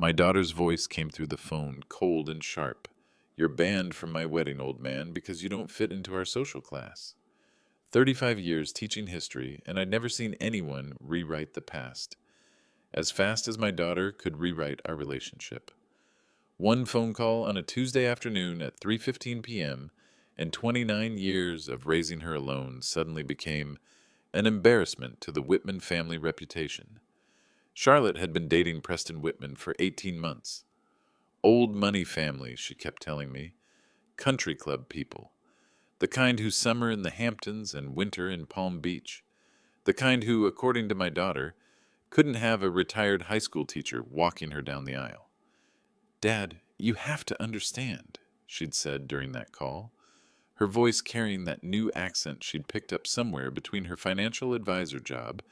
My daughter's voice came through the phone, cold and sharp. "You're banned from my wedding, old man, because you don't fit into our social class." 35 years teaching history, and I'd never seen anyone rewrite the past as fast as my daughter could rewrite our relationship. One phone call on a Tuesday afternoon at 3:15 p.m., and 29 years of raising her alone suddenly became an embarrassment to the Whitman family reputation. Charlotte had been dating Preston Whitman for 18 months. Old money family, she kept telling me. Country club people. The kind who summer in the Hamptons and winter in Palm Beach. The kind who, according to my daughter, couldn't have a retired high school teacher walking her down the aisle. "Dad, you have to understand," she'd said during that call, her voice carrying that new accent she'd picked up somewhere between her financial advisor job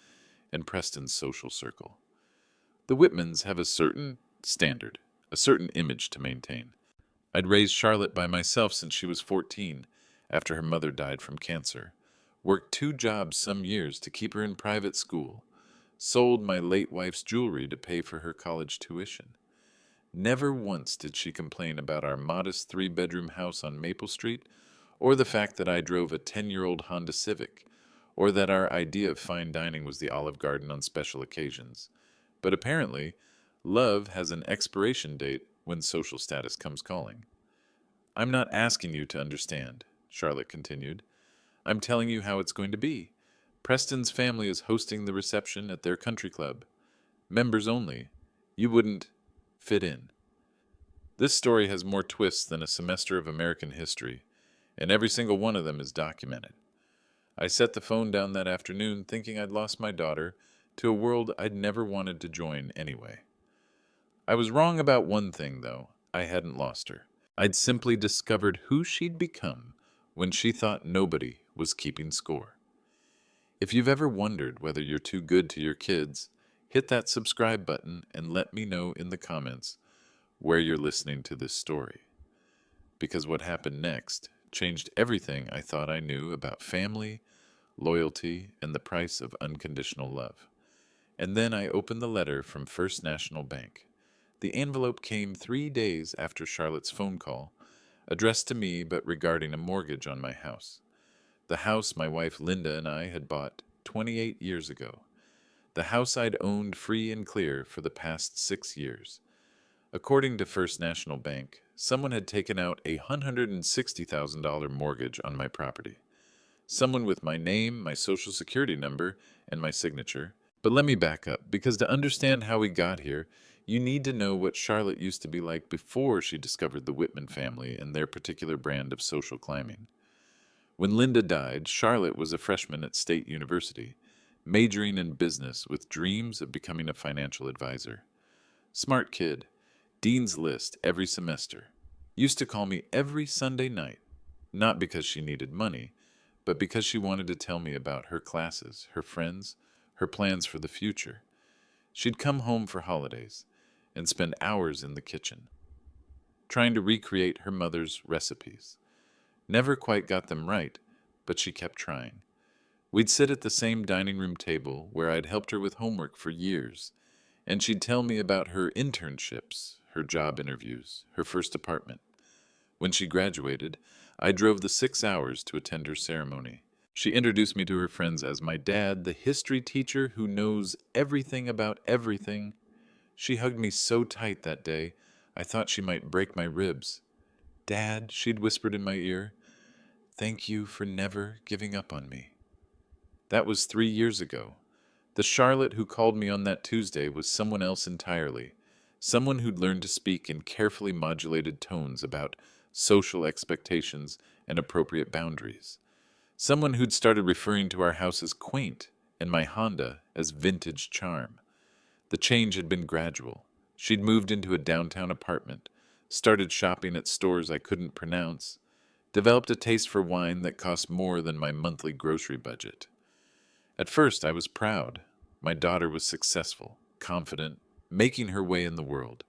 and Preston's social circle. The Whitmans have a certain standard, a certain image to maintain. I'd raised Charlotte by myself since she was 14, after her mother died from cancer, worked 2 jobs some years to keep her in private school, sold my late wife's jewelry to pay for her college tuition. Never once did she complain about our modest 3-bedroom house on Maple Street, or the fact that I drove a 10-year-old Honda Civic, or that our idea of fine dining was the Olive Garden on special occasions. But apparently, love has an expiration date when social status comes calling. "I'm not asking you to understand," Charlotte continued. "I'm telling you how it's going to be. Preston's family is hosting the reception at their country club. Members only. You wouldn't fit in." This story has more twists than a semester of American history, and every single one of them is documented. I set the phone down that afternoon thinking I'd lost my daughter to a world I'd never wanted to join anyway. I was wrong about one thing, though. I hadn't lost her. I'd simply discovered who she'd become when she thought nobody was keeping score. If you've ever wondered whether you're too good to your kids, hit that subscribe button and let me know in the comments where you're listening to this story. Because what happened next changed everything I thought I knew about family, loyalty, and the price of unconditional love. And then I opened the letter from First National Bank. The envelope came 3 days after Charlotte's phone call, addressed to me but regarding a mortgage on my house. The house my wife Linda and I had bought 28 years ago. The house I'd owned free and clear for the past 6 years. According to First National Bank, someone had taken out a $160,000 mortgage on my property. Someone with my name, my social security number, and my signature. But let me back up, because to understand how we got here, you need to know what Charlotte used to be like before she discovered the Whitman family and their particular brand of social climbing. When Linda died, Charlotte was a freshman at State University, majoring in business with dreams of becoming a financial advisor. Smart kid, Dean's List every semester. Used to call me every Sunday night, not because she needed money, but because she wanted to tell me about her classes, her friends, her plans for the future. She'd come home for holidays and spend hours in the kitchen, trying to recreate her mother's recipes. Never quite got them right, but she kept trying. We'd sit at the same dining room table where I'd helped her with homework for years, and she'd tell me about her internships, her job interviews, her first apartment. When she graduated, I drove the 6 hours to attend her ceremony. She introduced me to her friends as my dad, the history teacher who knows everything about everything. She hugged me so tight that day, I thought she might break my ribs. "Dad," she'd whispered in my ear, "thank you for never giving up on me." That was 3 years ago. The Charlotte who called me on that Tuesday was someone else entirely, someone who'd learned to speak in carefully modulated tones about social expectations and appropriate boundaries. Someone who'd started referring to our house as quaint and my Honda as vintage charm. The change had been gradual. She'd moved into a downtown apartment, started shopping at stores I couldn't pronounce, developed a taste for wine that cost more than my monthly grocery budget. At first, I was proud. My daughter was successful, confident, making her way in the world.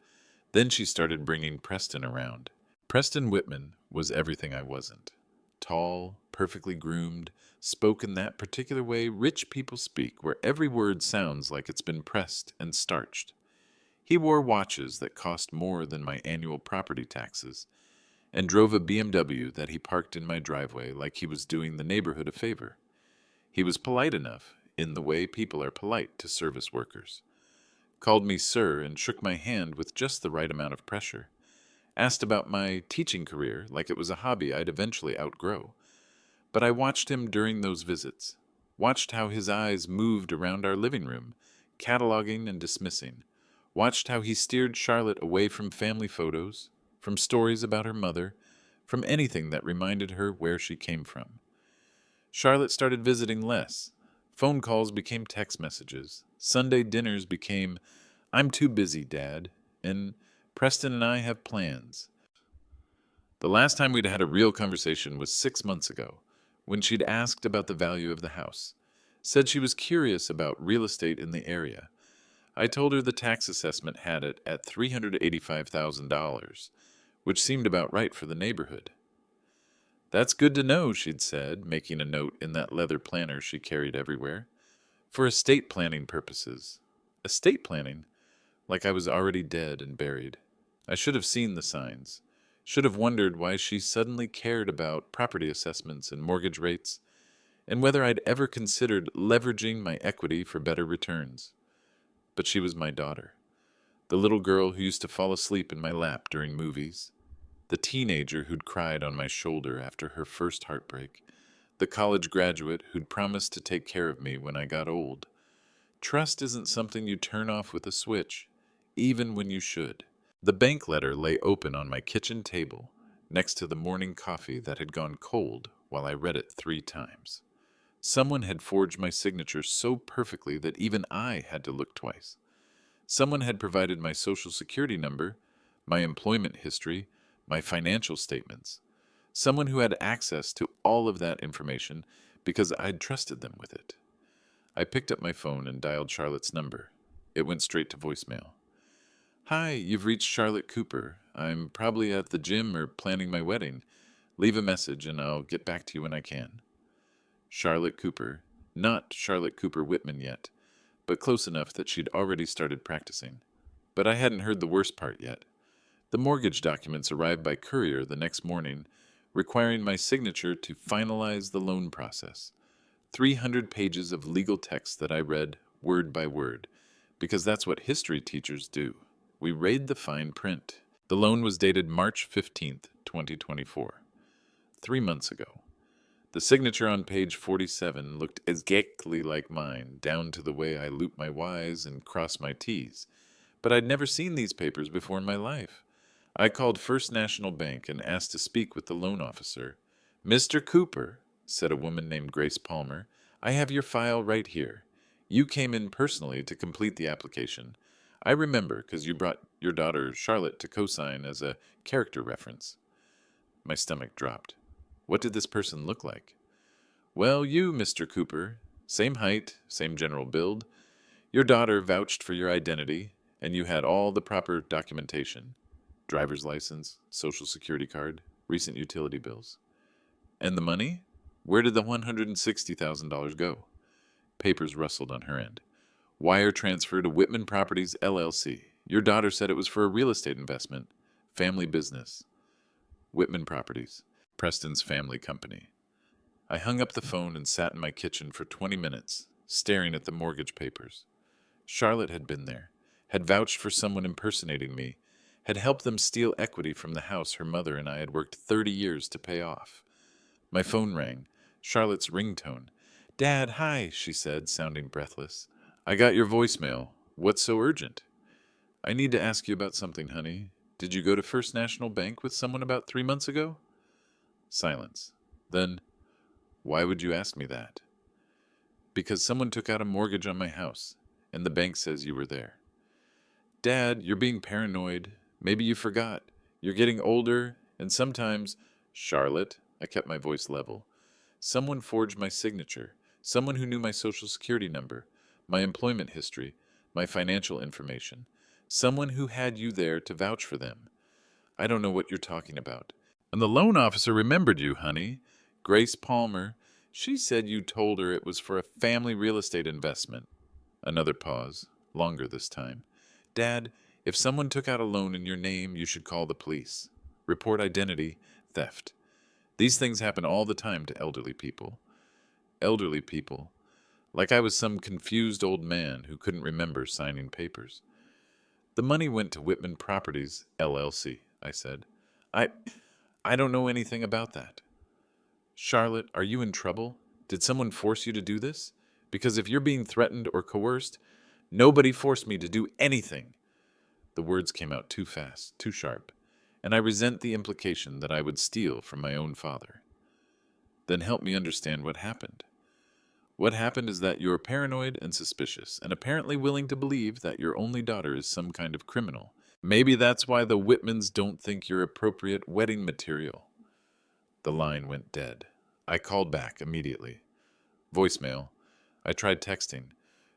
Then she started bringing Preston around. Preston Whitman was everything I wasn't. Tall, perfectly groomed, spoke in that particular way rich people speak, where every word sounds like it's been pressed and starched. He wore watches that cost more than my annual property taxes and drove a BMW that he parked in my driveway like he was doing the neighborhood a favor. He was polite enough, in the way people are polite to service workers. Called me sir and shook my hand with just the right amount of pressure. Asked about my teaching career like it was a hobby I'd eventually outgrow. But I watched him during those visits, watched how his eyes moved around our living room, cataloging and dismissing, watched how he steered Charlotte away from family photos, from stories about her mother, from anything that reminded her where she came from. Charlotte started visiting less. Phone calls became text messages. Sunday dinners became, "I'm too busy, Dad," and "Preston and I have plans." The last time we'd had a real conversation was 6 months ago, when she'd asked about the value of the house. Said she was curious about real estate in the area. I told her the tax assessment had it at $385,000, which seemed about right for the neighborhood. "That's good to know," she'd said, making a note in that leather planner she carried everywhere. "For estate planning purposes." Estate planning? Like I was already dead and buried. I should have seen the signs. Should have wondered why she suddenly cared about property assessments and mortgage rates, and whether I'd ever considered leveraging my equity for better returns. But she was my daughter. The little girl who used to fall asleep in my lap during movies. The teenager who'd cried on my shoulder after her first heartbreak. The college graduate who'd promised to take care of me when I got old. Trust isn't something you turn off with a switch, even when you should. The bank letter lay open on my kitchen table, next to the morning coffee that had gone cold while I read it 3 times. Someone had forged my signature so perfectly that even I had to look twice. Someone had provided my social security number, my employment history, my financial statements. Someone who had access to all of that information because I'd trusted them with it. I picked up my phone and dialed Charlotte's number. It went straight to voicemail. "Hi, you've reached Charlotte Cooper. I'm probably at the gym or planning my wedding. Leave a message and I'll get back to you when I can." Charlotte Cooper. Not Charlotte Cooper Whitman yet, but close enough that she'd already started practicing. But I hadn't heard the worst part yet. The mortgage documents arrived by courier the next morning, requiring my signature to finalize the loan process. 300 pages of legal text that I read word by word, because that's what history teachers do. We read the fine print. The loan was dated March 15th, 2024. 3 months ago. The signature on page 47 looked exactly like mine, down to the way I loop my Y's and cross my T's. But I'd never seen these papers before in my life. I called First National Bank and asked to speak with the loan officer. "Mr. Cooper," said a woman named Grace Palmer, "I have your file right here. You came in personally to complete the application. I remember because you brought your daughter Charlotte to co-sign as a character reference." My stomach dropped. What did this person look like? "Well, you, Mr. Cooper. Same height, same general build. Your daughter vouched for your identity, and you had all the proper documentation. Driver's license, social security card, recent utility bills. And the money? Where did the $160,000 go?" Papers rustled on her end. "Wire transfer to Whitman Properties, LLC. Your daughter said it was for a real estate investment. Family business. Whitman Properties, Preston's family company." I hung up the phone and sat in my kitchen for 20 minutes, staring at the mortgage papers. Charlotte had been there, had vouched for someone impersonating me, had helped them steal equity from the house her mother and I had worked 30 years to pay off. My phone rang, Charlotte's ringtone. "Dad, hi," she said, sounding breathless. "I got your voicemail. What's so urgent?" "I need to ask you about something, honey. Did you go to First National Bank with someone about 3 months ago?" Silence. Then, "Why would you ask me that?" "Because someone took out a mortgage on my house, and the bank says you were there." "Dad, you're being paranoid. Maybe you forgot. You're getting older, and sometimes—" "Charlotte," I kept my voice level. "Someone forged my signature. Someone who knew my social security number, my employment history, my financial information. Someone who had you there to vouch for them. I don't know what you're talking about. And the loan officer remembered you, honey. Grace Palmer. She said you told her it was for a family real estate investment." Another pause, longer this time. "Dad, If someone took out a loan in your name, you should call the police. Report identity theft. These things happen all the time to elderly people. Elderly people. Like I was some confused old man who couldn't remember signing papers. The money went to Whitman Properties, LLC, I said. I I don't know anything about that. Charlotte, are you in trouble? Did someone force you to do this? Because if you're being threatened or coerced, nobody forced me to do anything. The words came out too fast, too sharp, and I resent the implication that I would steal from my own father. Then help me understand what happened. What happened is that you're paranoid and suspicious, and apparently willing to believe that your only daughter is some kind of criminal. Maybe that's why the Whitmans don't think you're appropriate wedding material. The line went dead. I called back immediately. Voicemail. I tried texting.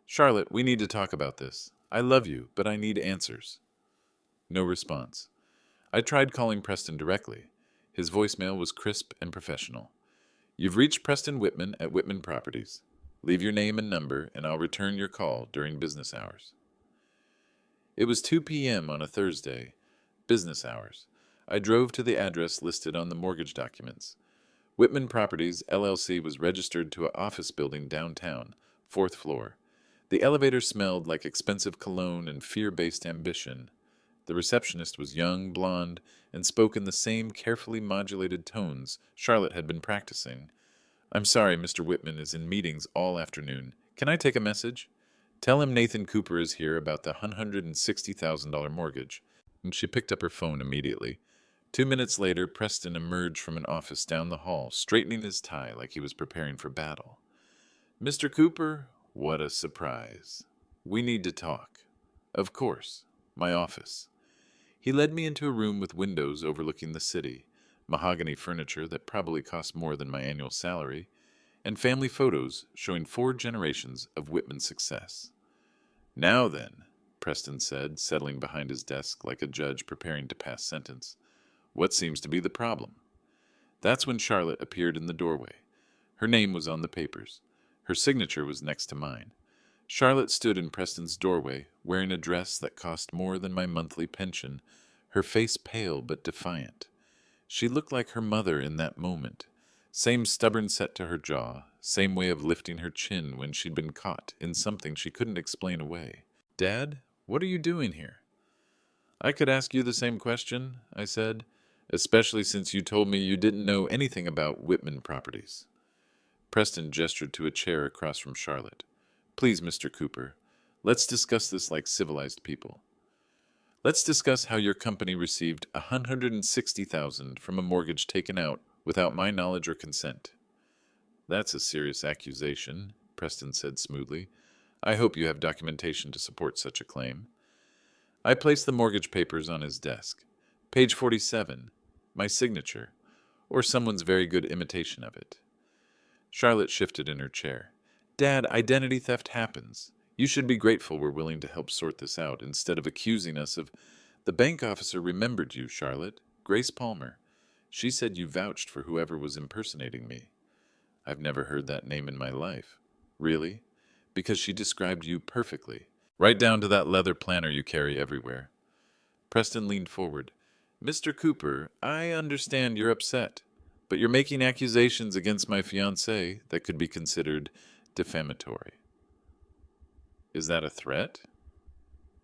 Charlotte, we need to talk about this. I love you, but I need answers. No response. I tried calling Preston directly. His voicemail was crisp and professional. You've reached Preston Whitman at Whitman Properties. Leave your name and number, and I'll return your call during business hours. It was 2 p.m. on a Thursday. Business hours. I drove to the address listed on the mortgage documents. Whitman Properties, LLC was registered to an office building downtown, 4th floor. The elevator smelled like expensive cologne and fear-based ambition. The receptionist was young, blonde, and spoke in the same carefully modulated tones Charlotte had been practicing. I'm sorry, Mr. Whitman is in meetings all afternoon. Can I take a message? Tell him Nathan Cooper is here about the $160,000 mortgage. And she picked up her phone immediately. 2 minutes later, Preston emerged from an office down the hall, straightening his tie like he was preparing for battle. Mr. Cooper, what a surprise. We need to talk. Of course. My office. He led me into a room with windows overlooking the city, mahogany furniture that probably cost more than my annual salary, and family photos showing 4 generations of Whitman's success. Now then, Preston said, settling behind his desk like a judge preparing to pass sentence. What seems to be the problem? That's when Charlotte appeared in the doorway. Her name was on the papers. Her signature was next to mine. Charlotte stood in Preston's doorway, wearing a dress that cost more than my monthly pension, her face pale but defiant. She looked like her mother in that moment. Same stubborn set to her jaw, same way of lifting her chin when she'd been caught in something she couldn't explain away. Dad, what are you doing here? I could ask you the same question, I said, especially since you told me you didn't know anything about Whitman Properties. Preston gestured to a chair across from Charlotte. Please, Mr. Cooper, let's discuss this like civilized people. Let's discuss how your company received $160,000 from a mortgage taken out without my knowledge or consent. That's a serious accusation, Preston said smoothly. I hope you have documentation to support such a claim. I placed the mortgage papers on his desk. Page 47, my signature, or someone's very good imitation of it. Charlotte shifted in her chair. Dad, identity theft happens. You should be grateful we're willing to help sort this out instead of accusing us of... The bank officer remembered you, Charlotte. Grace Palmer. She said you vouched for whoever was impersonating me. I've never heard that name in my life. Really? Because she described you perfectly. Right down to that leather planner you carry everywhere. Preston leaned forward. Mr. Cooper, I understand you're upset, but you're making accusations against my fiancée that could be considered defamatory. Is that a threat?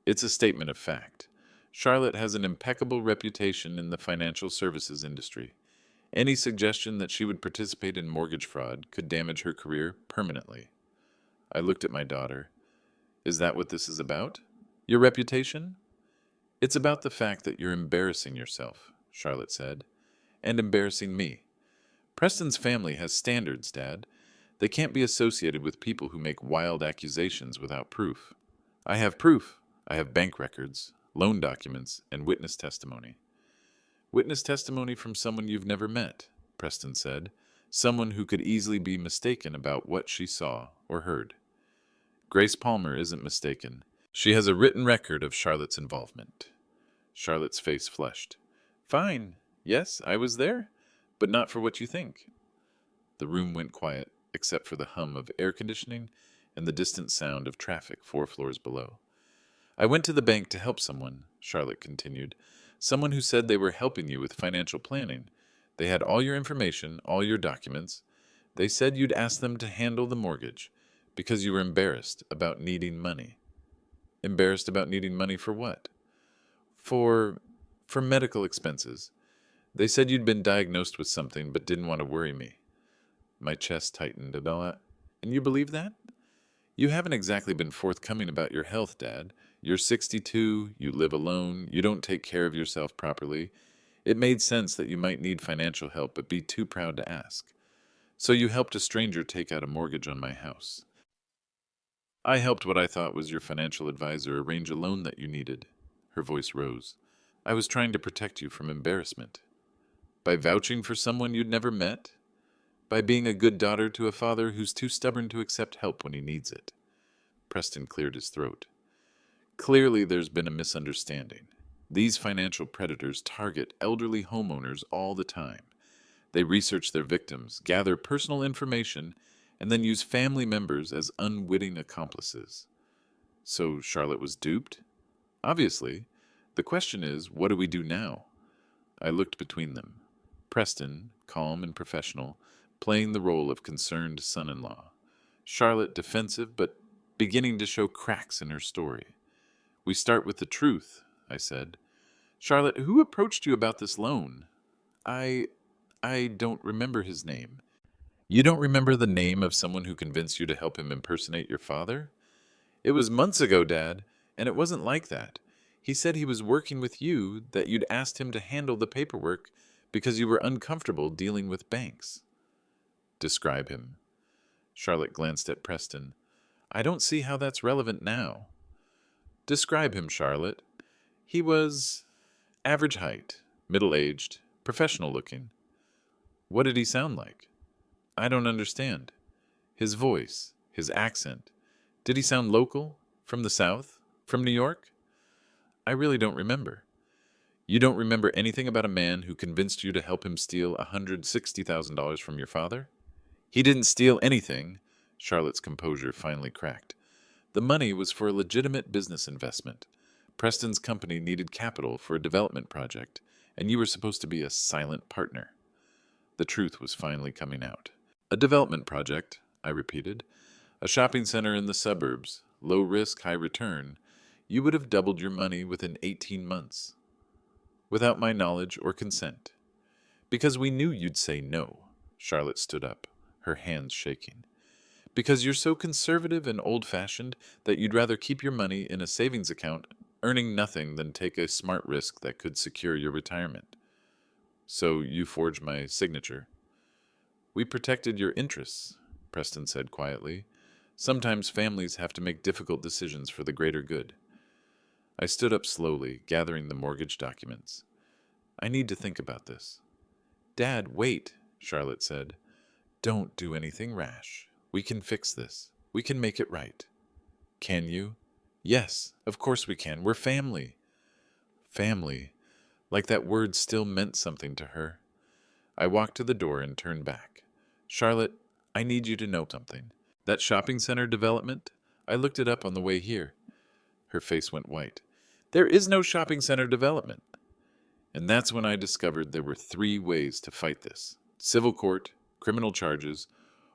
It's a statement of fact. Charlotte has an impeccable reputation in the financial services industry. Any suggestion that she would participate in mortgage fraud could damage her career permanently. I looked at my daughter. Is that what this is about? Your reputation? It's about the fact that you're embarrassing yourself, Charlotte said, and embarrassing me. Preston's family has standards, Dad. They can't be associated with people who make wild accusations without proof. I have proof. I have bank records, loan documents, and witness testimony. Witness testimony from someone you've never met, Preston said. Someone who could easily be mistaken about what she saw or heard. Grace Palmer isn't mistaken. She has a written record of Charlotte's involvement. Charlotte's face flushed. Fine. Yes, I was there, but not for what you think. The room went quiet, except for the hum of air conditioning and the distant sound of traffic 4 floors below. I went to the bank to help someone, Charlotte continued. Someone who said they were helping you with financial planning. They had all your information, all your documents. They said you'd ask them to handle the mortgage because you were embarrassed about needing money. Embarrassed about needing money for what? For for medical expenses. They said you'd been diagnosed with something but didn't want to worry me. My chest tightened and all that. And you believe that? You haven't exactly been forthcoming about your health, Dad. You're 62, you live alone, you don't take care of yourself properly. It made sense that you might need financial help but be too proud to ask. So you helped a stranger take out a mortgage on my house. I helped what I thought was your financial advisor arrange a loan that you needed. Her voice rose. I was trying to protect you from embarrassment. By vouching for someone you'd never met? By being a good daughter to a father who's too stubborn to accept help when he needs it. Preston cleared his throat. Clearly there's been a misunderstanding. These financial predators target elderly homeowners all the time. They research their victims, gather personal information, and then use family members as unwitting accomplices. So Charlotte was duped? Obviously. The question is, what do we do now? I looked between them. Preston, calm and professional, playing the role of concerned son-in-law. Charlotte, defensive but beginning to show cracks in her story. We start with the truth, I said. Charlotte, who approached you about this loan? I don't remember his name. You don't remember the name of someone who convinced you to help him impersonate your father? It was months ago, Dad, and it wasn't like that. He said he was working with you, that you'd asked him to handle the paperwork because you were uncomfortable dealing with banks. Describe him. Charlotte glanced at Preston. I don't see how that's relevant now. Describe him, Charlotte. He was average height, middle-aged, professional-looking. What did he sound like? I don't understand. His voice, his accent. Did he sound local? From the South? From New York? I really don't remember. You don't remember anything about a man who convinced you to help him steal $160,000 from your father? He didn't steal anything. Charlotte's composure finally cracked. The money was for a legitimate business investment. Preston's company needed capital for a development project, and you were supposed to be a silent partner. The truth was finally coming out. A development project, I repeated. A shopping center in the suburbs, low risk, high return. You would have doubled your money within 18 months. Without my knowledge or consent. Because we knew you'd say no. Charlotte stood up, her hands shaking. Because you're so conservative and old-fashioned that you'd rather keep your money in a savings account, earning nothing than take a smart risk that could secure your retirement. So you forged my signature. We protected your interests, Preston said quietly. Sometimes families have to make difficult decisions for the greater good. I stood up slowly, gathering the mortgage documents. I need to think about this. Dad, wait, Charlotte said. Don't do anything rash. We can fix this. We can make it right. Can you? Yes, of course we can. We're family. Family. Like that word still meant something to her. I walked to the door and turned back. Charlotte, I need you to know something. That shopping center development, I looked it up on the way here. Her face went white. There is no shopping center development. And that's when I discovered there were 3 ways to fight this. Civil court, criminal charges,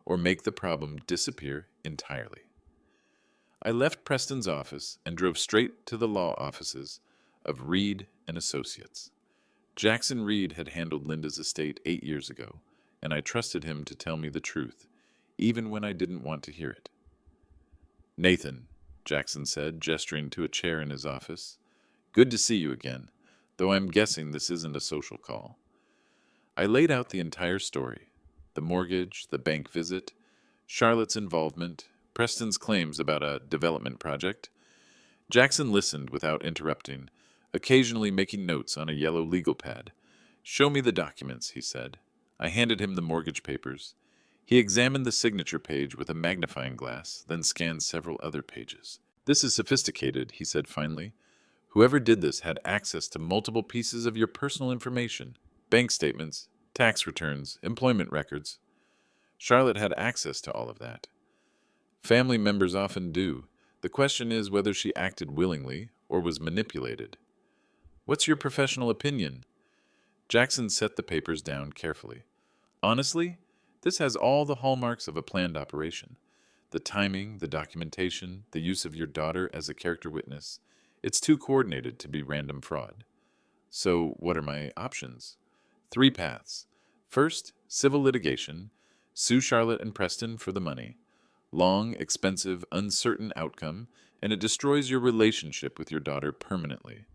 or make the problem disappear entirely. I left Preston's office and drove straight to the law offices of Reed and Associates. Jackson Reed had handled Linda's estate 8 years ago, and I trusted him to tell me the truth, even when I didn't want to hear it. Nathan, Jackson said, gesturing to a chair in his office. Good to see you again, though I'm guessing this isn't a social call. I laid out the entire story. The mortgage, the bank visit, Charlotte's involvement, Preston's claims about a development project. Jackson listened without interrupting, occasionally making notes on a yellow legal pad. Show me the documents, he said. I handed him the mortgage papers. He examined the signature page with a magnifying glass, then scanned several other pages. This is sophisticated, he said finally. Whoever did this had access to multiple pieces of your personal information, bank statements, tax returns, employment records. Charlotte had access to all of that. Family members often do. The question is whether she acted willingly or was manipulated. What's your professional opinion? Jackson set the papers down carefully. Honestly, this has all the hallmarks of a planned operation. The timing, the documentation, the use of your daughter as a character witness. It's too coordinated to be random fraud. So, what are my options? Three paths. First, civil litigation. Sue Charlotte and Preston for the money. Long, expensive, uncertain outcome, and it destroys your relationship with your daughter permanently.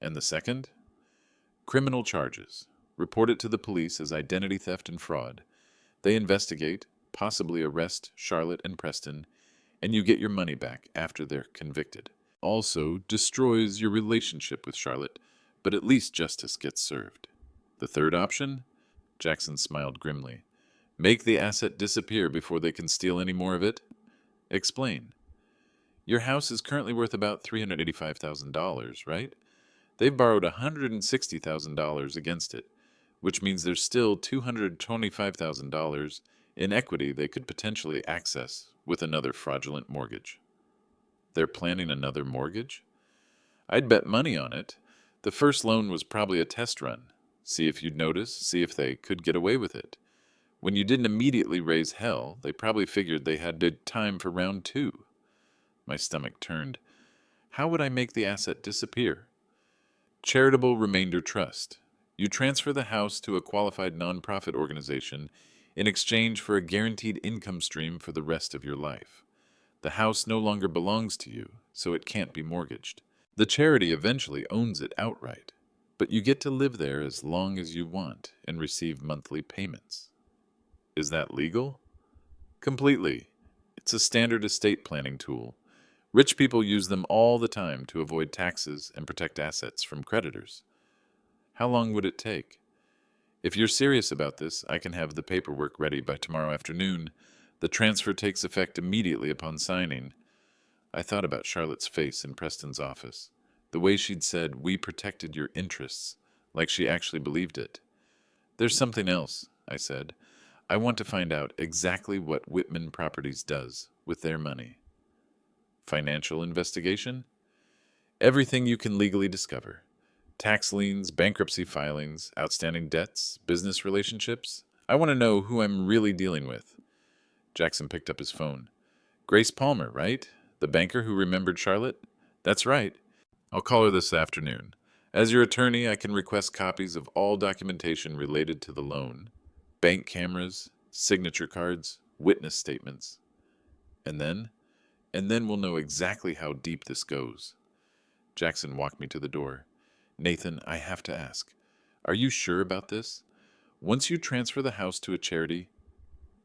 And the second? Criminal charges. Report it to the police as identity theft and fraud. They investigate, possibly arrest Charlotte and Preston, and you get your money back after they're convicted. Also destroys your relationship with Charlotte, but at least justice gets served. The third option? Jackson smiled grimly. Make the asset disappear before they can steal any more of it? Explain. Your house is currently worth about $385,000, right? They've borrowed $160,000 against it, which means there's still $225,000 in equity they could potentially access with another fraudulent mortgage. They're planning another mortgage? I'd bet money on it. The first loan was probably a test run. See if you'd notice, see if they could get away with it. When you didn't immediately raise hell, they probably figured they had time for round two. My stomach turned. How would I make the asset disappear? Charitable Remainder Trust. You transfer the house to a qualified nonprofit organization in exchange for a guaranteed income stream for the rest of your life. The house no longer belongs to you, so it can't be mortgaged. The charity eventually owns it outright, but you get to live there as long as you want and receive monthly payments. Is that legal? Completely. It's a standard estate planning tool. Rich people use them all the time to avoid taxes and protect assets from creditors. How long would it take? If you're serious about this, I can have the paperwork ready by tomorrow afternoon. The transfer takes effect immediately upon signing. I thought about Charlotte's face in Preston's office, the way she'd said, "We protected your interests," like she actually believed it. There's something else, I said. I want to find out exactly what Whitman Properties does with their money. Financial investigation? Everything you can legally discover. Tax liens, bankruptcy filings, outstanding debts, business relationships. I want to know who I'm really dealing with. Jackson picked up his phone. Grace Palmer, right? The banker who remembered Charlotte? That's right. I'll call her this afternoon. As your attorney, I can request copies of all documentation related to the loan. Bank cameras, signature cards, witness statements. And then we'll know exactly how deep this goes. Jackson walked me to the door. Nathan, I have to ask, are you sure about this? Once you transfer the house to a charity,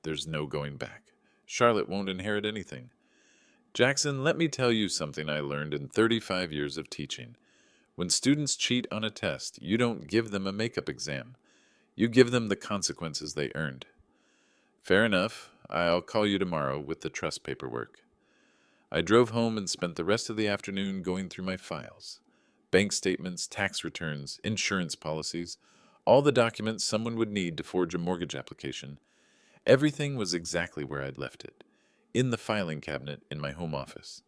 there's no going back. Charlotte won't inherit anything. Jackson, let me tell you something I learned in 35 years of teaching. When students cheat on a test, you don't give them a makeup exam. You give them the consequences they earned. Fair enough. I'll call you tomorrow with the trust paperwork. I drove home and spent the rest of the afternoon going through my files. Bank statements, tax returns, insurance policies, all the documents someone would need to forge a mortgage application. Everything was exactly where I'd left it, in the filing cabinet in my home office.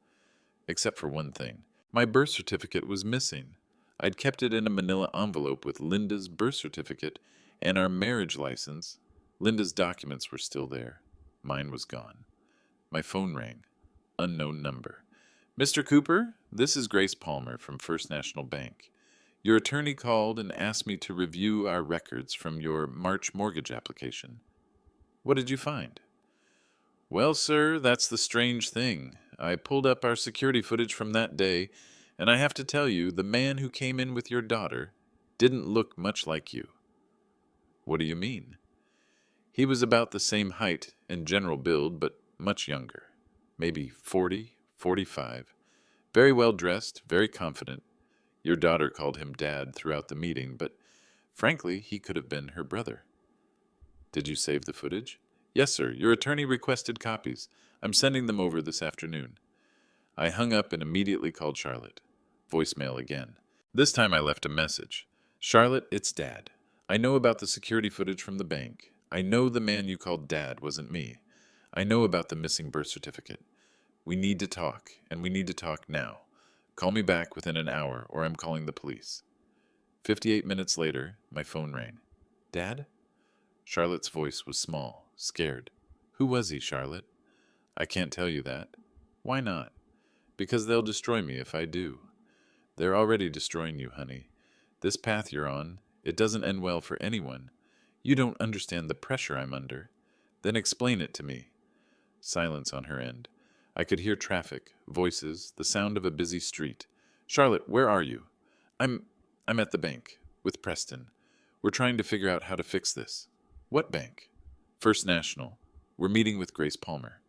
Except for one thing. My birth certificate was missing. I'd kept it in a manila envelope with Linda's birth certificate and our marriage license. Linda's documents were still there. Mine was gone. My phone rang. Unknown number. Mr. Cooper, this is Grace Palmer from First National Bank. Your attorney called and asked me to review our records from your March mortgage application. What did you find? Well, sir, that's the strange thing. I pulled up our security footage from that day, and I have to tell you, the man who came in with your daughter didn't look much like you. What do you mean? He was about the same height and general build, but much younger. Maybe 40, 45. Very well dressed, very confident. Your daughter called him Dad throughout the meeting, but frankly, he could have been her brother. Did you save the footage? Yes, sir. Your attorney requested copies. I'm sending them over this afternoon. I hung up and immediately called Charlotte. Voicemail again. This time I left a message. Charlotte, it's Dad. I know about the security footage from the bank. I know the man you called Dad wasn't me. I know about the missing birth certificate. We need to talk, and we need to talk now. Call me back within an hour, or I'm calling the police. 58 minutes later, my phone rang. Dad? Charlotte's voice was small, scared. Who was he, Charlotte? I can't tell you that. Why not? Because they'll destroy me if I do. They're already destroying you, honey. This path you're on, it doesn't end well for anyone. You don't understand the pressure I'm under. Then explain it to me. Silence on her end. I could hear traffic, voices, the sound of a busy street. Charlotte, where are you? I'm at the bank, with Preston. We're trying to figure out how to fix this. What bank? First National. We're meeting with Grace Palmer.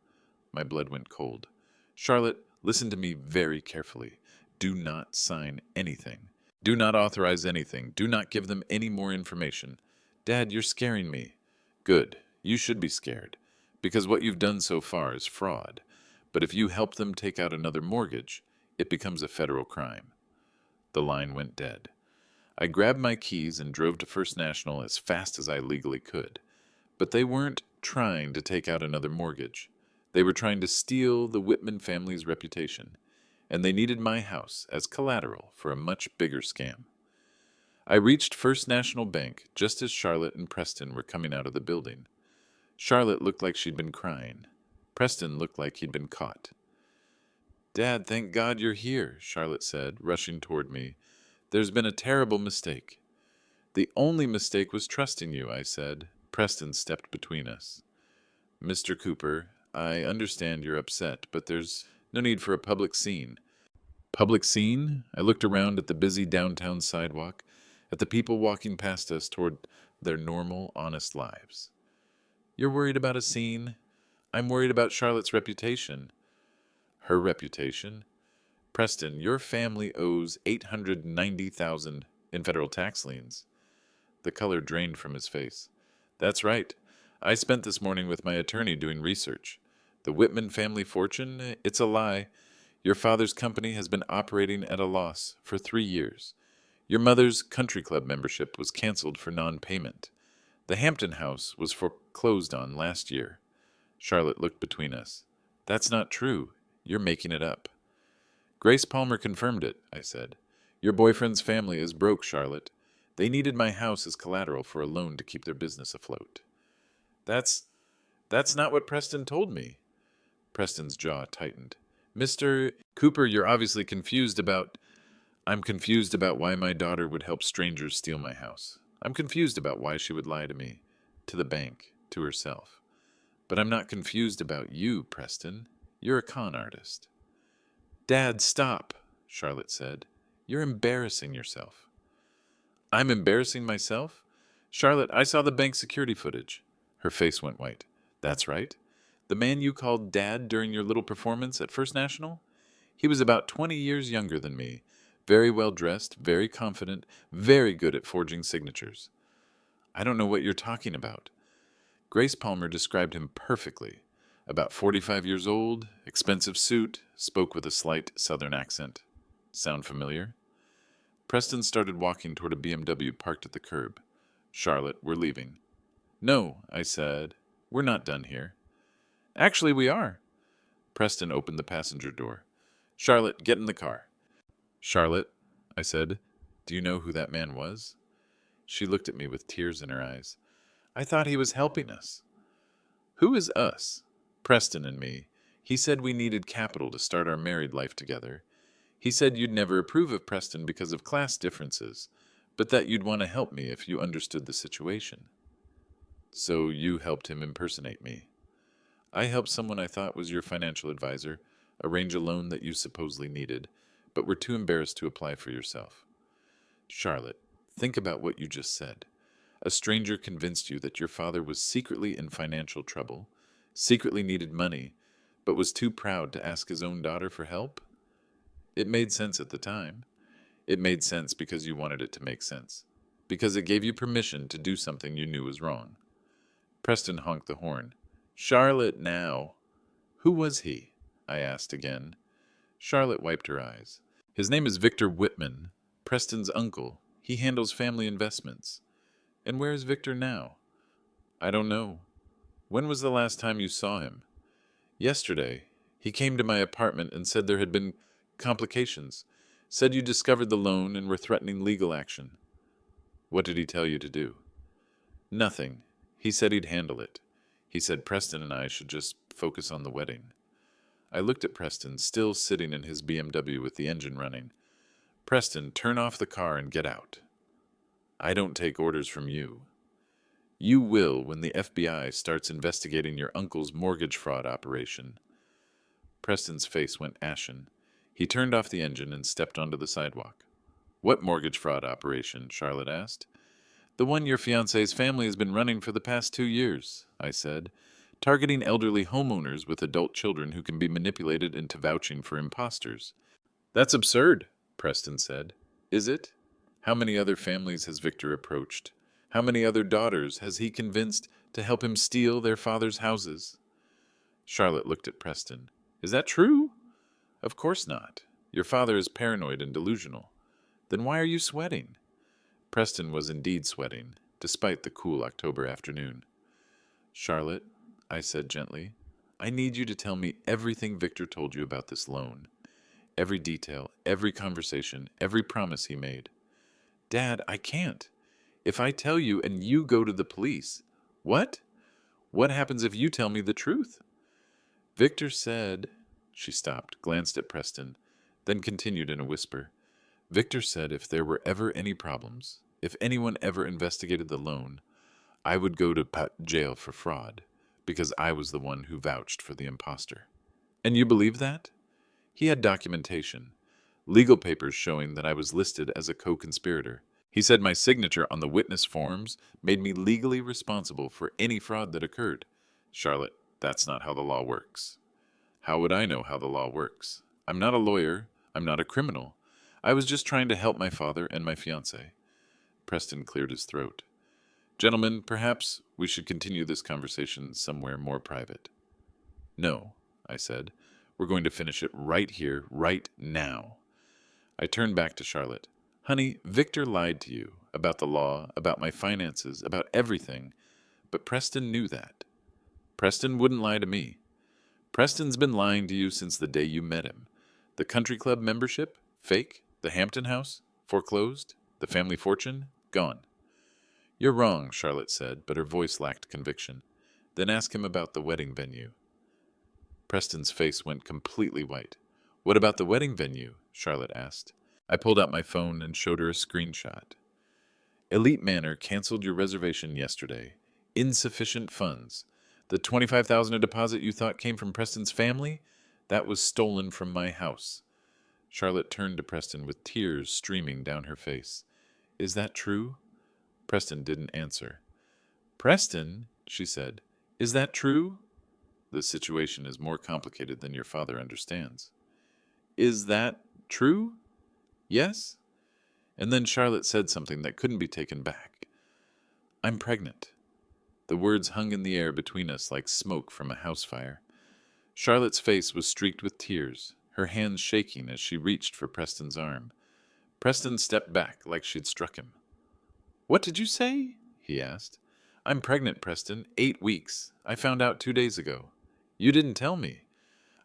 My blood went cold. Charlotte, listen to me very carefully. Do not sign anything. Do not authorize anything. Do not give them any more information. Dad, you're scaring me. Good. You should be scared. Because what you've done so far is fraud. But if you help them take out another mortgage, it becomes a federal crime. The line went dead. I grabbed my keys and drove to First National as fast as I legally could. But they weren't trying to take out another mortgage. They were trying to steal the Whitman family's reputation, and they needed my house as collateral for a much bigger scam. I reached First National Bank just as Charlotte and Preston were coming out of the building. Charlotte looked like she'd been crying. Preston looked like he'd been caught. Dad, thank God you're here, Charlotte said, rushing toward me. There's been a terrible mistake. The only mistake was trusting you, I said. Preston stepped between us. Mr. Cooper, I understand you're upset, but there's no need for a public scene. Public scene? I looked around at the busy downtown sidewalk, at the people walking past us toward their normal, honest lives. You're worried about a scene? I'm worried about Charlotte's reputation. Her reputation? Preston, your family owes $890,000 in federal tax liens. The color drained from his face. That's right. I spent this morning with my attorney doing research. The Whitman family fortune, it's a lie. Your father's company has been operating at a loss for 3 years. Your mother's country club membership was canceled for non-payment. The Hampton house was foreclosed on last year. Charlotte looked between us. That's not true. You're making it up. Grace Palmer confirmed it, I said. Your boyfriend's family is broke, Charlotte. They needed my house as collateral for a loan to keep their business afloat. That's not what Preston told me. Preston's jaw tightened. Mr. Cooper, you're obviously confused about... I'm confused about why my daughter would help strangers steal my house. I'm confused about why she would lie to me, to the bank, to herself. But I'm not confused about you, Preston. You're a con artist. Dad, stop, Charlotte said. You're embarrassing yourself. I'm embarrassing myself? Charlotte, I saw the bank security footage. Her face went white. That's right. The man you called Dad during your little performance at First National? He was about 20 years younger than me. Very well dressed, very confident, very good at forging signatures. I don't know what you're talking about. Grace Palmer described him perfectly. About 45 years old, expensive suit, spoke with a slight southern accent. Sound familiar? Preston started walking toward a BMW parked at the curb. Charlotte, we're leaving. No, I said. We're not done here. Actually, we are. Preston opened the passenger door. Charlotte, get in the car. Charlotte, I said, do you know who that man was? She looked at me with tears in her eyes. I thought he was helping us. Who is us? Preston and me. He said we needed capital to start our married life together. He said you'd never approve of Preston because of class differences, but that you'd want to help me if you understood the situation. So you helped him impersonate me. I helped someone I thought was your financial advisor arrange a loan that you supposedly needed, but were too embarrassed to apply for yourself. Charlotte, think about what you just said. A stranger convinced you that your father was secretly in financial trouble, secretly needed money, but was too proud to ask his own daughter for help? It made sense at the time. It made sense because you wanted it to make sense, because it gave you permission to do something you knew was wrong. Preston honked the horn. Charlotte, now. Who was he? I asked again. Charlotte wiped her eyes. His name is Victor Whitman, Preston's uncle. He handles family investments. And where is Victor now? I don't know. When was the last time you saw him? Yesterday. He came to my apartment and said there had been complications. Said you discovered the loan and were threatening legal action. What did he tell you to do? Nothing. He said he'd handle it. He said Preston and I should just focus on the wedding. I looked at Preston, still sitting in his BMW with the engine running. Preston, turn off the car and get out. I don't take orders from you. You will when the FBI starts investigating your uncle's mortgage fraud operation. Preston's face went ashen. He turned off the engine and stepped onto the sidewalk. What mortgage fraud operation? Charlotte asked. The one your fiancé's family has been running for the past 2 years, I said, targeting elderly homeowners with adult children who can be manipulated into vouching for imposters. That's absurd, Preston said. Is it? How many other families has Victor approached? How many other daughters has he convinced to help him steal their father's houses? Charlotte looked at Preston. Is that true? Of course not. Your father is paranoid and delusional. Then why are you sweating? Preston was indeed sweating, despite the cool October afternoon. Charlotte, I said gently, I need you to tell me everything Victor told you about this loan. Every detail, every conversation, every promise he made. Dad, I can't. If I tell you and you go to the police, what? What happens if you tell me the truth? Victor said, she stopped, glanced at Preston, then continued in a whisper. Victor said if there were ever any problems, if anyone ever investigated the loan, I would go to jail for fraud, because I was the one who vouched for the imposter. And you believe that? He had documentation, legal papers showing that I was listed as a co-conspirator. He said my signature on the witness forms made me legally responsible for any fraud that occurred. Charlotte, that's not how the law works. How would I know how the law works? I'm not a lawyer. I'm not a criminal. I was just trying to help my father and my fiancée. Preston cleared his throat. Gentlemen, perhaps we should continue this conversation somewhere more private. No, I said. We're going to finish it right here, right now. I turned back to Charlotte. Honey, Victor lied to you about the law, about my finances, about everything, but Preston knew that. Preston wouldn't lie to me. Preston's been lying to you since the day you met him. The country club membership? Fake? The Hampton house? Foreclosed? The family fortune? Gone. You're wrong, Charlotte said, but her voice lacked conviction. Then ask him about the wedding venue. Preston's face went completely white. What about the wedding venue? Charlotte asked. I pulled out my phone and showed her a screenshot. Elite Manor canceled your reservation yesterday. Insufficient funds. The $25,000 deposit you thought came from Preston's family? That was stolen from my house. Charlotte turned to Preston with tears streaming down her face. Is that true? Preston didn't answer. Preston, she said, is that true? The situation is more complicated than your father understands. Is that true? Yes? And then Charlotte said something that couldn't be taken back. I'm pregnant. The words hung in the air between us like smoke from a house fire. Charlotte's face was streaked with tears, her hands shaking as she reached for Preston's arm. Preston stepped back like she'd struck him. What did you say? He asked. I'm pregnant, Preston. 8 weeks. I found out 2 days ago. You didn't tell me.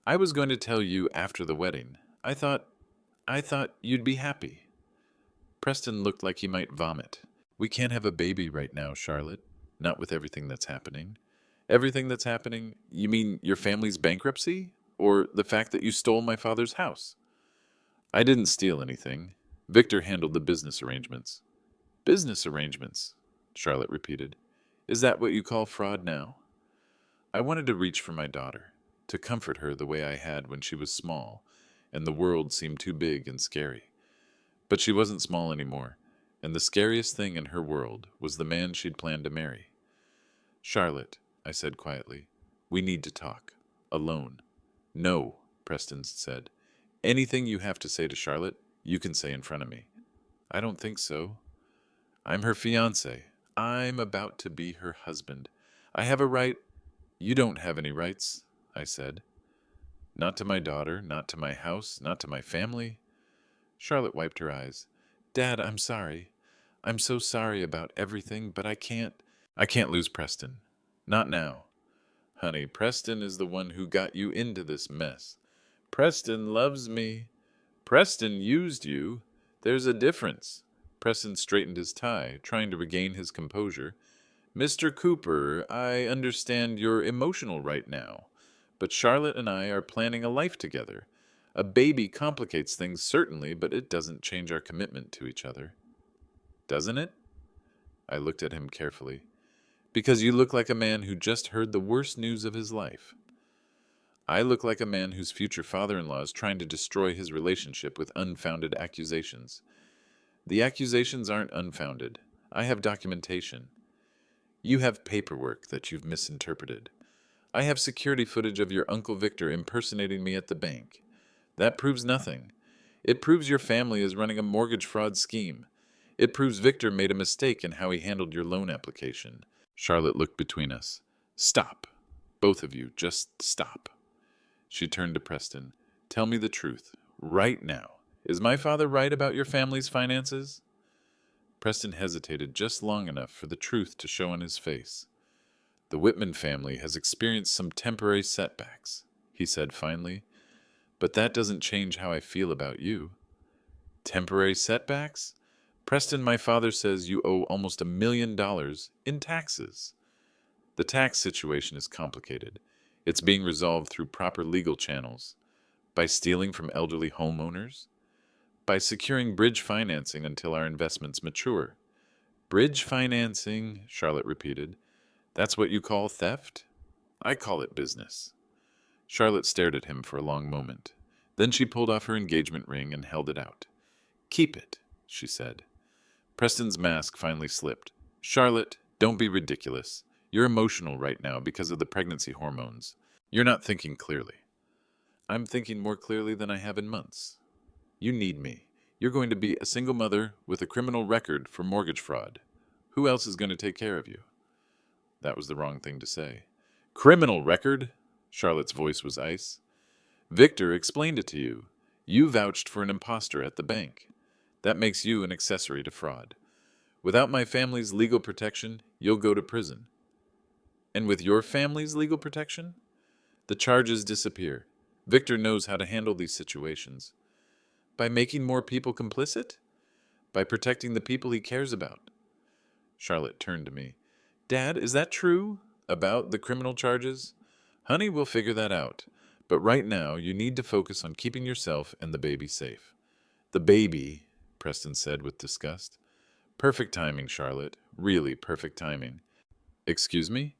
I was going to tell you after the wedding. I thought you'd be happy. Preston looked like he might vomit. We can't have a baby right now, Charlotte. Not with everything that's happening. Everything that's happening? You mean your family's bankruptcy? Or the fact that you stole my father's house? I didn't steal anything. Victor handled the business arrangements. Business arrangements, Charlotte repeated. Is that what you call fraud now? I wanted to reach for my daughter, to comfort her the way I had when she was small, and the world seemed too big and scary. But she wasn't small anymore, and the scariest thing in her world was the man she'd planned to marry. Charlotte, I said quietly, we need to talk. Alone. No, Preston said. Anything you have to say to Charlotte, you can say in front of me. I don't think so. I'm her fiancé. I'm about to be her husband. I have a right. You don't have any rights, I said. Not to my daughter, not to my house, not to my family. Charlotte wiped her eyes. Dad, I'm sorry. I'm so sorry about everything, but I can't lose Preston. Not now. Honey, Preston is the one who got you into this mess. Preston loves me. Preston used you. There's a difference. Preston straightened his tie, trying to regain his composure. Mr. Cooper, I understand you're emotional right now, but Charlotte and I are planning a life together. A baby complicates things, certainly, but it doesn't change our commitment to each other. Doesn't it? I looked at him carefully. Because you look like a man who just heard the worst news of his life. I look like a man whose future father-in-law is trying to destroy his relationship with unfounded accusations. The accusations aren't unfounded. I have documentation. You have paperwork that you've misinterpreted. I have security footage of your Uncle Victor impersonating me at the bank. That proves nothing. It proves your family is running a mortgage fraud scheme. It proves Victor made a mistake in how he handled your loan application. Charlotte looked between us. Stop. Both of you, just stop. She turned to Preston. Tell me the truth. Right now. Is my father right about your family's finances? Preston hesitated just long enough for the truth to show on his face. The Whitman family has experienced some temporary setbacks, he said finally. But that doesn't change how I feel about you. Temporary setbacks? Preston, my father says you owe almost $1 million in taxes. The tax situation is complicated. It's being resolved through proper legal channels. By stealing from elderly homeowners. By securing bridge financing until our investments mature. Bridge financing, Charlotte repeated. That's what you call theft? I call it business. Charlotte stared at him for a long moment. Then she pulled off her engagement ring and held it out. Keep it, she said. Preston's mask finally slipped. Charlotte, don't be ridiculous. You're emotional right now because of the pregnancy hormones. You're not thinking clearly. I'm thinking more clearly than I have in months. You need me. You're going to be a single mother with a criminal record for mortgage fraud. Who else is going to take care of you? That was the wrong thing to say. Criminal record? Charlotte's voice was ice. Victor explained it to you. You vouched for an imposter at the bank. That makes you an accessory to fraud. Without my family's legal protection, you'll go to prison. And with your family's legal protection? The charges disappear. Victor knows how to handle these situations. By making more people complicit? By protecting the people he cares about? Charlotte turned to me. Dad, is that true? About the criminal charges? Honey, we'll figure that out. But right now, you need to focus on keeping yourself and the baby safe. The baby, Preston said with disgust. Perfect timing, Charlotte. Really perfect timing. Excuse me?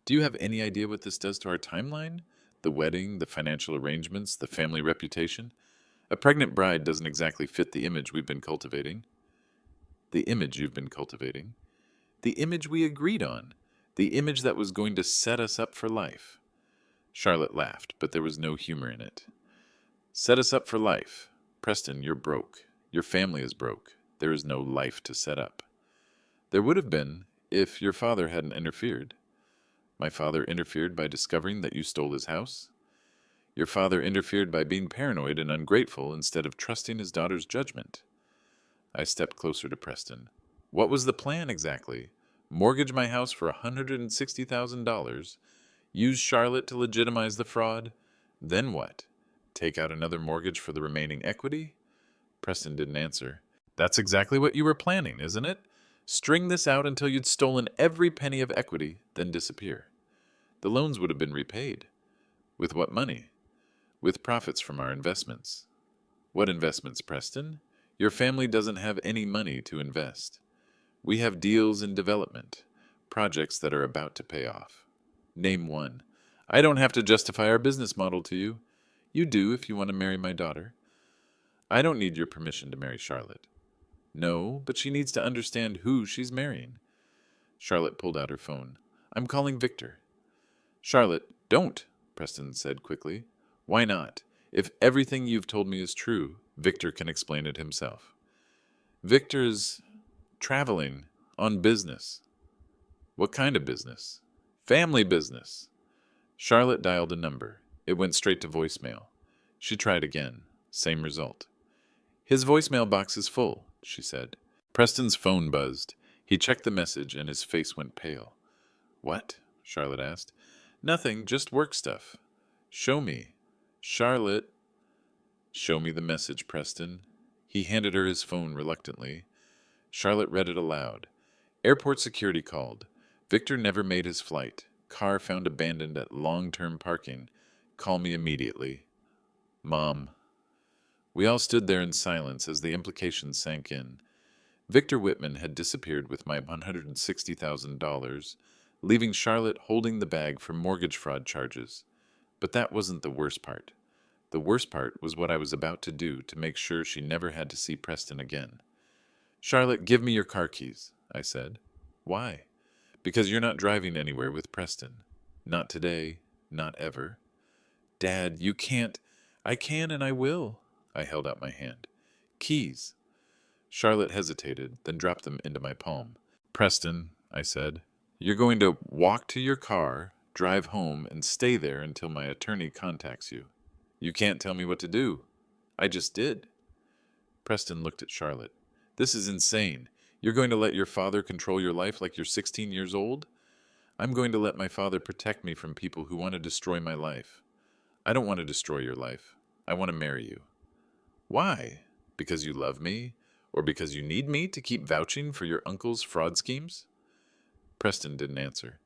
Do you have any idea what this does to our timeline? The wedding, the financial arrangements, the family reputation? A pregnant bride doesn't exactly fit the image we've been cultivating. The image you've been cultivating. The image we agreed on. The image that was going to set us up for life. Charlotte laughed, but there was no humor in it. Set us up for life. Preston, you're broke. Your family is broke. There is no life to set up. There would have been if your father hadn't interfered. My father interfered by discovering that you stole his house. Your father interfered by being paranoid and ungrateful instead of trusting his daughter's judgment. I stepped closer to Preston. What was the plan exactly? Mortgage my house for $160,000? Use Charlotte to legitimize the fraud? Then what? Take out another mortgage for the remaining equity? Preston didn't answer. That's exactly what you were planning, isn't it? String this out until you'd stolen every penny of equity, then disappear. The loans would have been repaid. With what money? With profits from our investments. What investments, Preston? Your family doesn't have any money to invest. We have deals in development, projects that are about to pay off. Name one. I don't have to justify our business model to you. You do if you want to marry my daughter. I don't need your permission to marry Charlotte. No, but she needs to understand who she's marrying. Charlotte pulled out her phone. I'm calling Victor. Charlotte, don't, Preston said quickly. Why not? If everything you've told me is true, Victor can explain it himself. Victor's traveling on business. What kind of business? Family business. Charlotte dialed a number. It went straight to voicemail. She tried again. Same result. His voicemail box is full, she said. Preston's phone buzzed. He checked the message and his face went pale. What? Charlotte asked. Nothing, just work stuff. Show me. Charlotte. Show me the message, Preston. He handed her his phone reluctantly. Charlotte read it aloud. Airport security called. Victor never made his flight. Car found abandoned at long-term parking. Call me immediately. Mom. We all stood there in silence as the implications sank in. Victor Whitman had disappeared with my $160,000, leaving Charlotte holding the bag for mortgage fraud charges. But that wasn't the worst part. The worst part was what I was about to do to make sure she never had to see Preston again. Charlotte, give me your car keys, I said. Why? Because you're not driving anywhere with Preston. Not today, not ever. Dad, you can't. I can and I will. I held out my hand. Keys. Charlotte hesitated, then dropped them into my palm. Preston, I said, you're going to walk to your car, drive home, and stay there until my attorney contacts you. You can't tell me what to do. I just did. Preston looked at Charlotte. This is insane. You're going to let your father control your life like you're 16 years old? I'm going to let my father protect me from people who want to destroy my life. I don't want to destroy your life. I want to marry you. Why? Because you love me? Or because you need me to keep vouching for your uncle's fraud schemes? Preston didn't answer.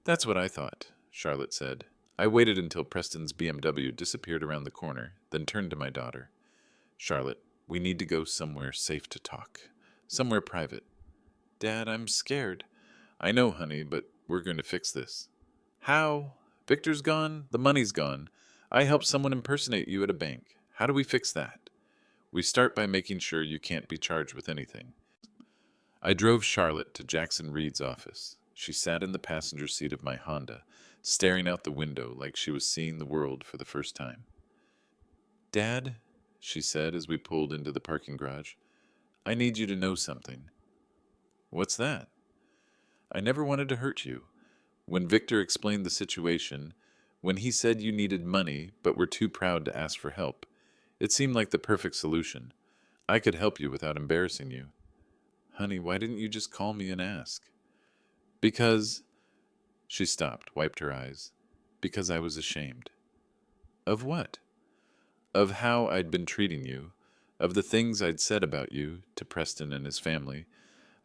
That's what I thought, Charlotte said. I waited until Preston's BMW disappeared around the corner, then turned to my daughter. Charlotte, we need to go somewhere safe to talk. Somewhere private. Dad, I'm scared. I know, honey, but we're going to fix this. How? Victor's gone. The money's gone. I helped someone impersonate you at a bank. How do we fix that? We start by making sure you can't be charged with anything. I drove Charlotte to Jackson Reed's office. She sat in the passenger seat of my Honda, staring out the window like she was seeing the world for the first time. Dad, she said as we pulled into the parking garage, I need you to know something. What's that? I never wanted to hurt you. When Victor explained the situation, when he said you needed money but were too proud to ask for help, it seemed like the perfect solution. I could help you without embarrassing you. Honey, why didn't you just call me and ask? Because... She stopped, wiped her eyes. Because I was ashamed. Of what? Of how I'd been treating you, of the things I'd said about you to Preston and his family,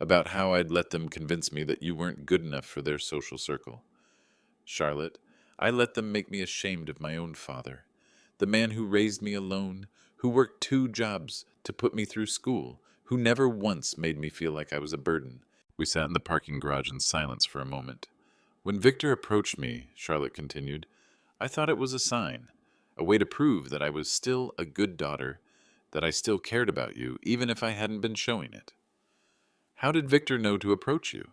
about how I'd let them convince me that you weren't good enough for their social circle. Charlotte, I let them make me ashamed of my own father, the man who raised me alone, who worked 2 jobs to put me through school, who never once made me feel like I was a burden. We sat in the parking garage in silence for a moment. When Victor approached me, Charlotte continued, I thought it was a sign, a way to prove that I was still a good daughter, that I still cared about you, even if I hadn't been showing it. How did Victor know to approach you?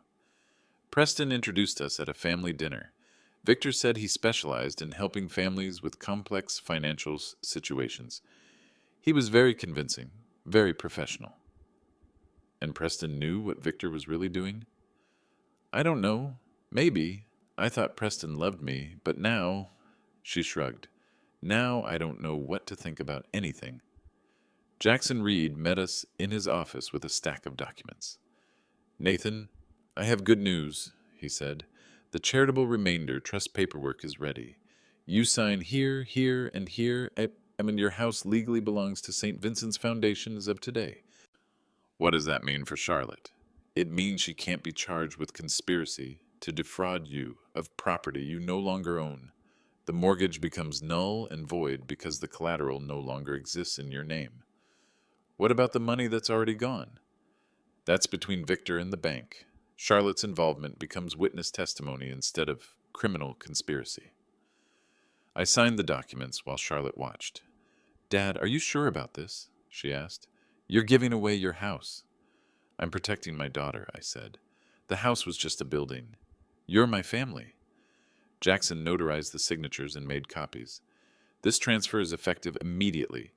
Preston introduced us at a family dinner. Victor said he specialized in helping families with complex financial situations. He was very convincing, very professional. And Preston knew what Victor was really doing? I don't know. Maybe. I thought Preston loved me, but now... She shrugged. Now I don't know what to think about anything. Jackson Reed met us in his office with a stack of documents. Nathan, I have good news, he said. The charitable remainder trust paperwork is ready. You sign here, here, and here. Your house legally belongs to St. Vincent's Foundation as of today. What does that mean for Charlotte? It means she can't be charged with conspiracy to defraud you of property you no longer own. The mortgage becomes null and void because the collateral no longer exists in your name. What about the money that's already gone? That's between Victor and the bank. Charlotte's involvement becomes witness testimony instead of criminal conspiracy. I signed the documents while Charlotte watched. Dad, are you sure about this? She asked. You're giving away your house. I'm protecting my daughter, I said. The house was just a building. You're my family. Jackson notarized the signatures and made copies. This transfer is effective immediately.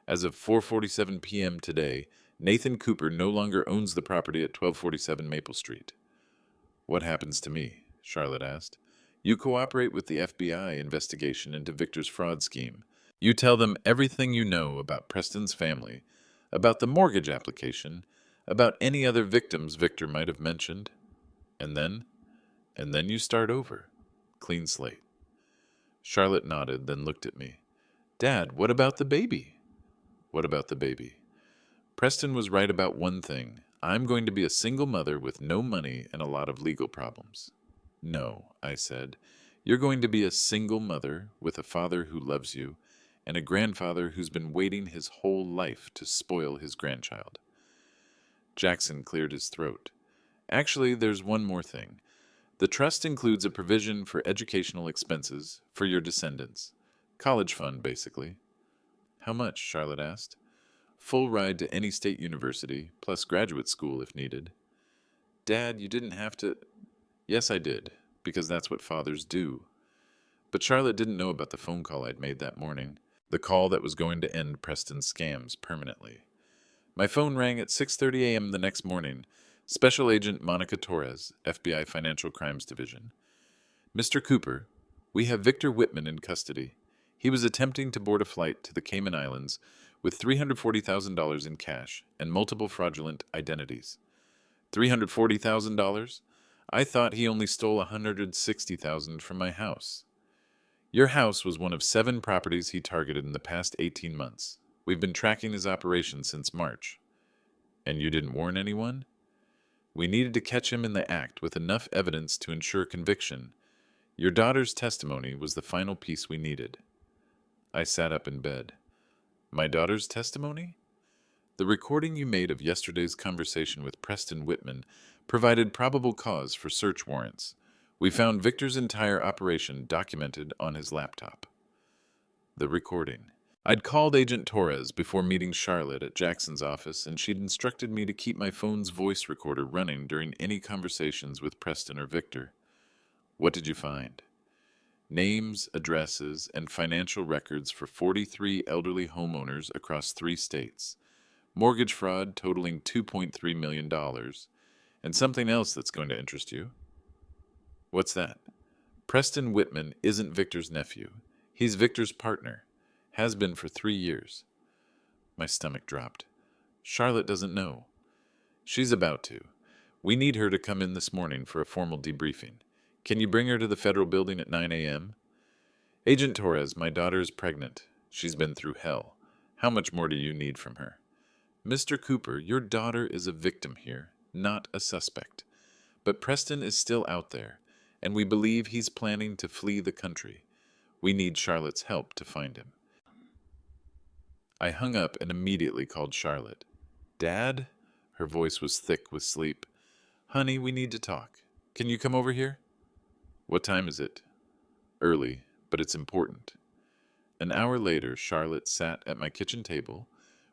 As of 4:47 p.m. today, Nathan Cooper no longer owns the property at 1247 Maple Street. What happens to me? Charlotte asked. You cooperate with the FBI investigation into Victor's fraud scheme. You tell them everything you know about Preston's family, about the mortgage application, about any other victims Victor might have mentioned. And then you start over. Clean slate. Charlotte nodded, then looked at me. Dad, what about the baby? What about the baby? Preston was right about one thing. I'm going to be a single mother with no money and a lot of legal problems. No, I said. You're going to be a single mother with a father who loves you and a grandfather who's been waiting his whole life to spoil his grandchild. Jackson cleared his throat. Actually, there's one more thing. The trust includes a provision for educational expenses for your descendants. College fund, basically. How much? Charlotte asked. Full ride to any state university, plus graduate school if needed. Dad, you didn't have to... Yes, I did, because that's what fathers do. But Charlotte didn't know about the phone call I'd made that morning, the call that was going to end Preston's scams permanently. My phone rang at 6:30 a.m. the next morning. Special Agent Monica Torres, FBI Financial Crimes Division. Mr. Cooper, we have Victor Whitman in custody. He was attempting to board a flight to the Cayman Islands with $340,000 in cash and multiple fraudulent identities. $340,000? I thought he only stole $160,000 from my house. Your house was one of 7 properties he targeted in the past 18 months. We've been tracking his operation since March. And you didn't warn anyone? We needed to catch him in the act with enough evidence to ensure conviction. Your daughter's testimony was the final piece we needed. I sat up in bed. My daughter's testimony? The recording you made of yesterday's conversation with Preston Whitman provided probable cause for search warrants. We found Victor's entire operation documented on his laptop. The recording. I'd called Agent Torres before meeting Charlotte at Jackson's office, and she'd instructed me to keep my phone's voice recorder running during any conversations with Preston or Victor. What did you find? Names, addresses, and financial records for 43 elderly homeowners across 3 states. Mortgage fraud totaling $2.3 million. And something else that's going to interest you. What's that? Preston Whitman isn't Victor's nephew. He's Victor's partner. Has been for 3 years. My stomach dropped. Charlotte doesn't know. She's about to. We need her to come in this morning for a formal debriefing. Can you bring her to the federal building at 9 a.m.? Agent Torres, my daughter is pregnant. She's been through hell. How much more do you need from her? Mr. Cooper, your daughter is a victim here, not a suspect. But Preston is still out there, and we believe he's planning to flee the country. We need Charlotte's help to find him. I hung up and immediately called Charlotte. Dad? Her voice was thick with sleep. Honey, we need to talk. Can you come over here? What time is it? Early, but it's important. An hour later, Charlotte sat at my kitchen table,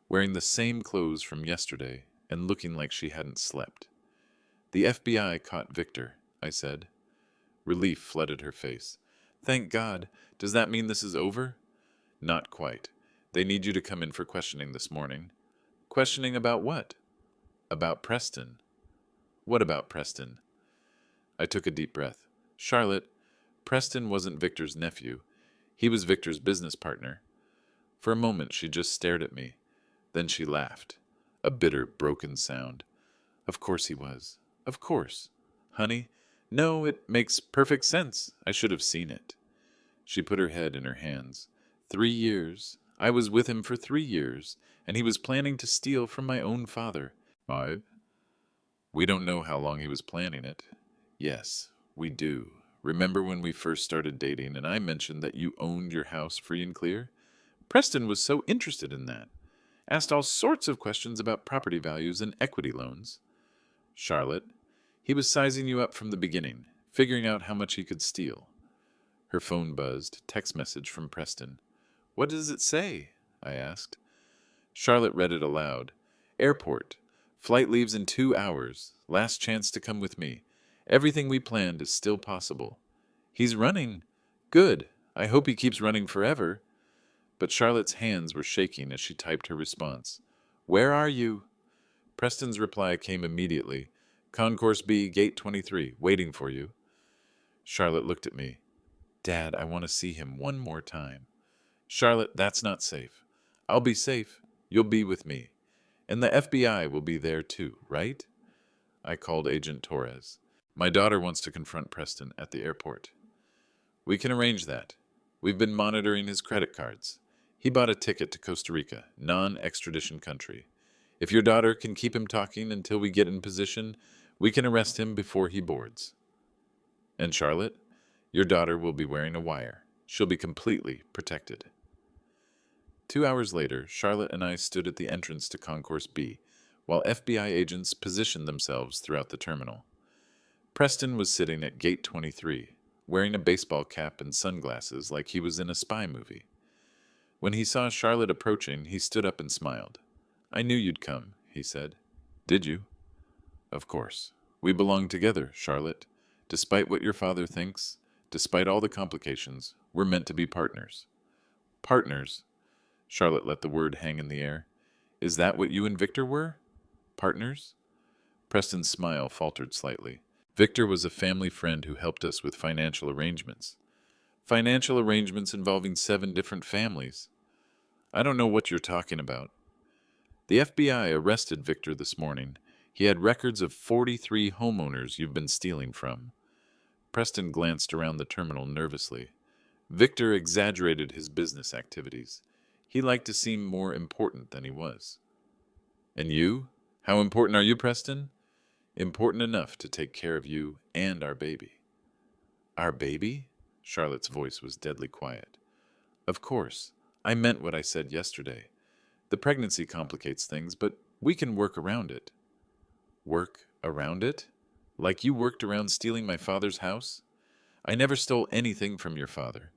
wearing the same clothes from yesterday and looking like she hadn't slept. The FBI caught Victor, I said. Relief flooded her face. Thank God. Does that mean this is over? Not quite. They need you to come in for questioning this morning. Questioning about what? About Preston. What about Preston? I took a deep breath. Charlotte, Preston wasn't Victor's nephew. He was Victor's business partner. For a moment, she just stared at me. Then she laughed. A bitter, broken sound. Of course he was. Of course. Honey, no, it makes perfect sense. I should have seen it. She put her head in her hands. 3 years. I was with him for 3 years, and he was planning to steal from my own father. 5? We don't know how long he was planning it. Yes, we do. Remember when we first started dating and I mentioned that you owned your house free and clear? Preston was so interested in that. Asked all sorts of questions about property values and equity loans. Charlotte, he was sizing you up from the beginning, figuring out how much he could steal. Her phone buzzed, text message from Preston. What does it say? I asked. Charlotte read it aloud. Airport. Flight leaves in 2 hours. Last chance to come with me. Everything we planned is still possible. He's running. Good. I hope he keeps running forever. But Charlotte's hands were shaking as she typed her response. Where are you? Preston's reply came immediately. Concourse B, Gate 23, waiting for you. Charlotte looked at me. Dad, I want to see him one more time. Charlotte, that's not safe. I'll be safe. You'll be with me. And the FBI will be there too, right? I called Agent Torres. My daughter wants to confront Preston at the airport. We can arrange that. We've been monitoring his credit cards. He bought a ticket to Costa Rica, non-extradition country. If your daughter can keep him talking until we get in position, we can arrest him before he boards. And Charlotte, your daughter will be wearing a wire. She'll be completely protected. 2 hours later, Charlotte and I stood at the entrance to Concourse B, while FBI agents positioned themselves throughout the terminal. Preston was sitting at Gate 23, wearing a baseball cap and sunglasses like he was in a spy movie. When he saw Charlotte approaching, he stood up and smiled. "I knew you'd come," he said. "Did you?" "Of course. We belong together, Charlotte. Despite what your father thinks, despite all the complications, we're meant to be partners." "Partners?" Charlotte let the word hang in the air. "Is that what you and Victor were? Partners?" Preston's smile faltered slightly. "Victor was a family friend who helped us with financial arrangements." "Financial arrangements involving 7 different families? I don't know what you're talking about." "The FBI arrested Victor this morning. He had records of 43 homeowners you've been stealing from." Preston glanced around the terminal nervously. Victor exaggerated his business activities. He liked to seem more important than he was. "And you? How important are you, Preston?" "Important enough to take care of you and our baby." "Our baby?" Charlotte's voice was deadly quiet. "Of course. I meant what I said yesterday. The pregnancy complicates things, but we can work around it." "Work around it? Like you worked around stealing my father's house?" "I never stole anything from your father.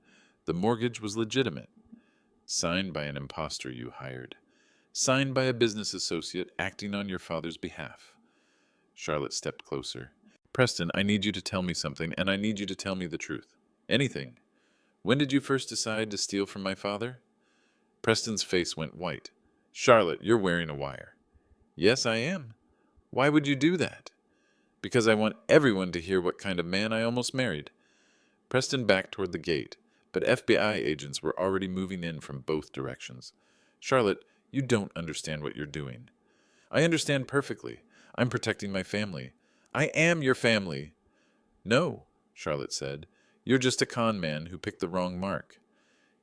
The mortgage was legitimate. Signed by an imposter you hired. Signed by a business associate acting on your father's behalf." Charlotte stepped closer. "Preston, I need you to tell me something, and I need you to tell me the truth. Anything. When did you first decide to steal from my father?" Preston's face went white. "Charlotte, you're wearing a wire." "Yes, I am. Why would you do that?" "Because I want everyone to hear what kind of man I almost married." Preston backed toward the gate, but FBI agents were already moving in from both directions. "Charlotte, you don't understand what you're doing." "I understand perfectly. I'm protecting my family." "I am your family." "No," Charlotte said. "You're just a con man who picked the wrong mark."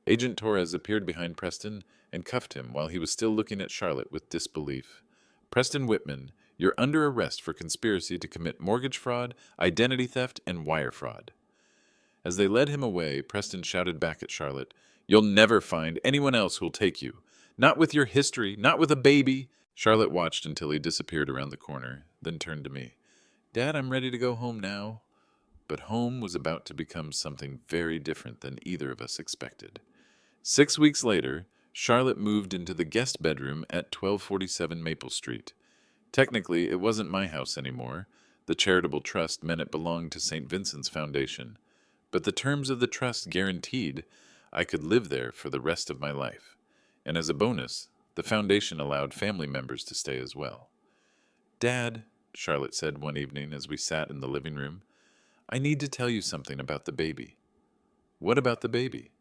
Agent Torres appeared behind Preston and cuffed him while he was still looking at Charlotte with disbelief. "Preston Whitman, you're under arrest for conspiracy to commit mortgage fraud, identity theft, and wire fraud." As they led him away, Preston shouted back at Charlotte, "You'll never find anyone else who'll take you. Not with your history, not with a baby." Charlotte watched until he disappeared around the corner, then turned to me. "Dad, I'm ready to go home now." But home was about to become something very different than either of us expected. 6 weeks later, Charlotte moved into the guest bedroom at 1247 Maple Street. Technically, it wasn't my house anymore. The charitable trust meant it belonged to St. Vincent's Foundation. But the terms of the trust guaranteed I could live there for the rest of my life. And as a bonus, the foundation allowed family members to stay as well. "Dad," Charlotte said one evening as we sat in the living room, "I need to tell you something about the baby." "What about the baby?"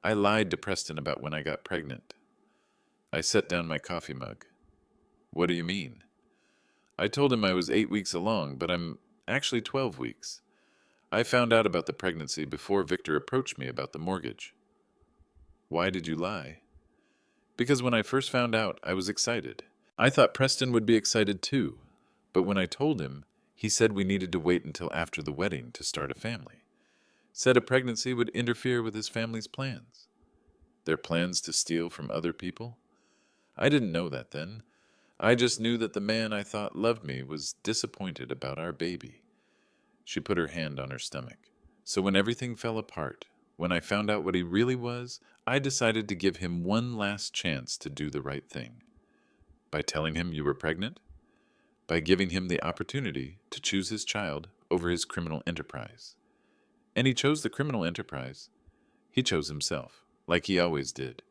"I lied to Preston about when I got pregnant." I set down my coffee mug. "What do you mean?" "I told him I was 8 weeks along, but I'm actually 12 weeks. I found out about the pregnancy before Victor approached me about the mortgage." "Why did you lie?" "Because when I first found out, I was excited. I thought Preston would be excited too. But when I told him, he said we needed to wait until after the wedding to start a family. Said a pregnancy would interfere with his family's plans." "Their plans to steal from other people?" "I didn't know that then. I just knew that the man I thought loved me was disappointed about our baby." She put her hand on her stomach. "So when everything fell apart, when I found out what he really was, I decided to give him one last chance to do the right thing." "By telling him you were pregnant?" "By giving him the opportunity to choose his child over his criminal enterprise." "And he chose the criminal enterprise." "He chose himself, like he always did."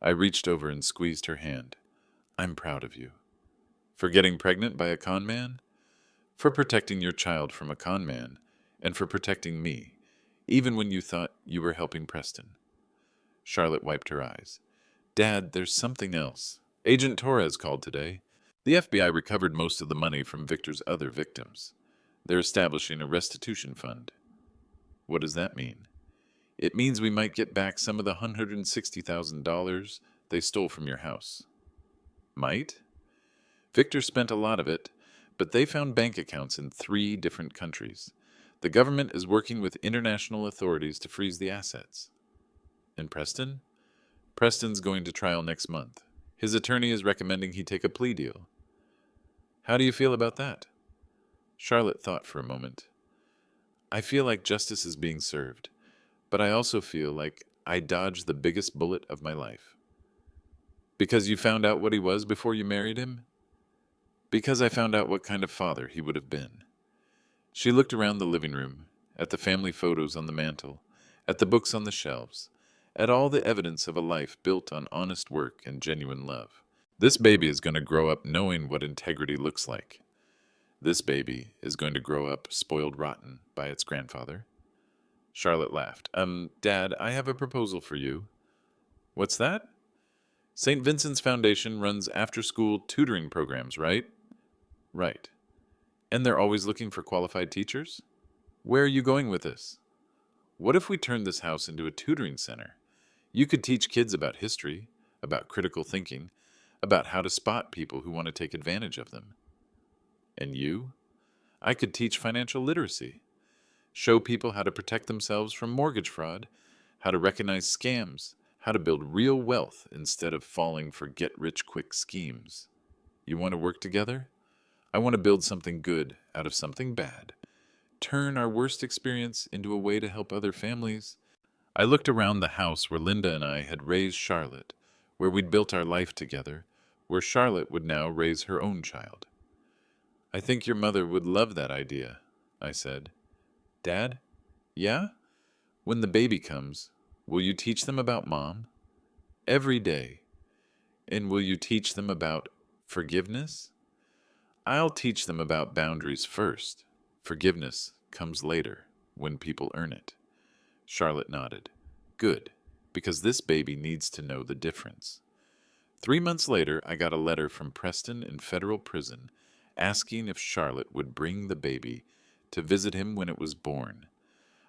I reached over and squeezed her hand. "I'm proud of you." "For getting pregnant by a con man?" "For protecting your child from a con man, and for protecting me, even when you thought you were helping Preston." Charlotte wiped her eyes. "Dad, there's something else. Agent Torres called today. The FBI recovered most of the money from Victor's other victims. They're establishing a restitution fund." "What does that mean?" It means we might get back some of the $160,000 they stole from your house. Might? Victor spent a lot of it, but they found bank accounts in 3 different countries. The government is working with international authorities to freeze the assets. And Preston? Preston's going to trial next month. His attorney is recommending he take a plea deal. How do you feel about that? Charlotte thought for a moment. I feel like justice is being served, but I also feel like I dodged the biggest bullet of my life. Because you found out what he was before you married him? Because I found out what kind of father he would have been. She looked around the living room, at the family photos on the mantel, at the books on the shelves, at all the evidence of a life built on honest work and genuine love. This baby is going to grow up knowing what integrity looks like. This baby is going to grow up spoiled rotten by its grandfather. Charlotte laughed. Dad, I have a proposal for you. What's that? St. Vincent's Foundation runs after-school tutoring programs, right? Right. And they're always looking for qualified teachers? Where are you going with this? What if we turned this house into a tutoring center? You could teach kids about history, about critical thinking, about how to spot people who want to take advantage of them. And you? I could teach financial literacy, show people how to protect themselves from mortgage fraud, how to recognize scams, how to build real wealth instead of falling for get-rich-quick schemes. You want to work together? I want to build something good out of something bad. Turn our worst experience into a way to help other families. I looked around the house where Linda and I had raised Charlotte, where we'd built our life together, where Charlotte would now raise her own child. I think your mother would love that idea, I said. Dad? Yeah? When the baby comes, will you teach them about Mom? Every day. And will you teach them about forgiveness? I'll teach them about boundaries first. Forgiveness comes later, when people earn it. Charlotte nodded. Good, because this baby needs to know the difference. 3 months later, I got a letter from Preston in federal prison asking if Charlotte would bring the baby to visit him when it was born.